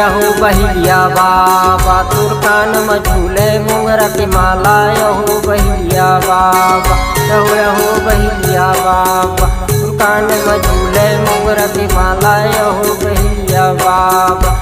यहो बहिलिया बाबा तोर कान में झूले मोंगरा के माला यहो बहिलिया बाबा यहो बहिलिया बाबा तोर कान में झूले मोंगरा के माला यहो बहिलिया बाबा।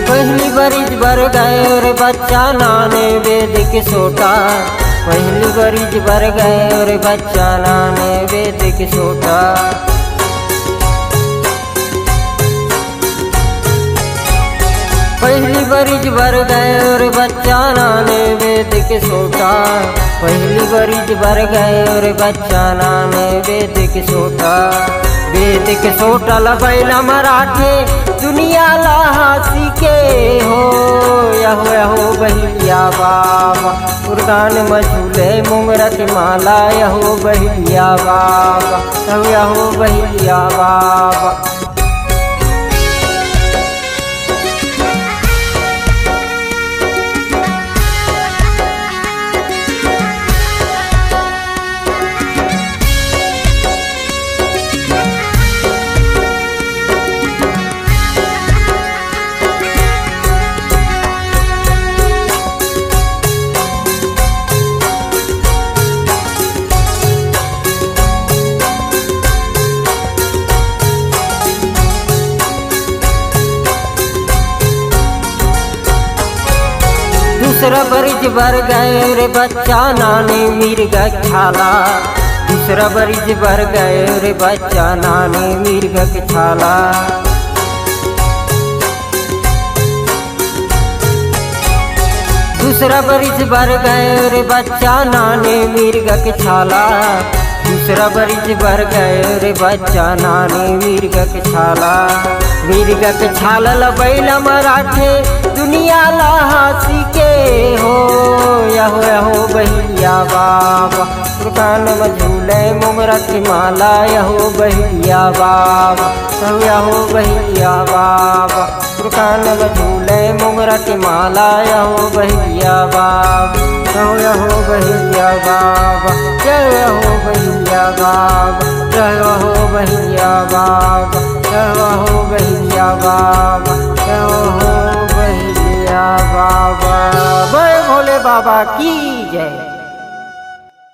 पहली बरिज भर गए और बच्चा नाने वेद के सोटा। पहली बरिज भर गए और बच्चा नाने वेद के सोटा। पहली बरिज भर गए और बच्चा नाने वेद के सोटा। पहली बरिज भर गए और बच्चा नाने वेद के सोटा। वेद के सोटा लगैला मराठे दुनिया लासी के हो यहो यहो बहिलिया बाबा तोर कान में झूले मोंगरा के माला यहो बहिलिया बाबा यहो बहिलिया बाबा। दूसरा बरिज भर गए रे बच्चा नाने मिर्गा छाला। दूसरा बरिज भर गए रे बच्चा नाने मिर्गा के छाला। दूसरा बरिज भर गए रे बच्चा नाने मिर्गा के छाला। दूसरा बरिज भर गए रे बच्चा नाने मिर्गा के छाला। मिर्गा के छाला लबैला मराठे दुनिया लासी के हो यहो यहो बहिलिया बाबा तोर कान में झूले मोंगरा के माला यहो बहिलिया बाबा यहो बहिलिया बाबा तोर कान में झूले मोंगरा के माला यहो बहिलिया बाबा यहो बहिलिया बाबा जय हो बहिलिया बाबा जय हो बहिलिया बाबा जय हो बहिलिया बाबा जय हो बहिलिया बाबा। जय भोले बाबा की जय।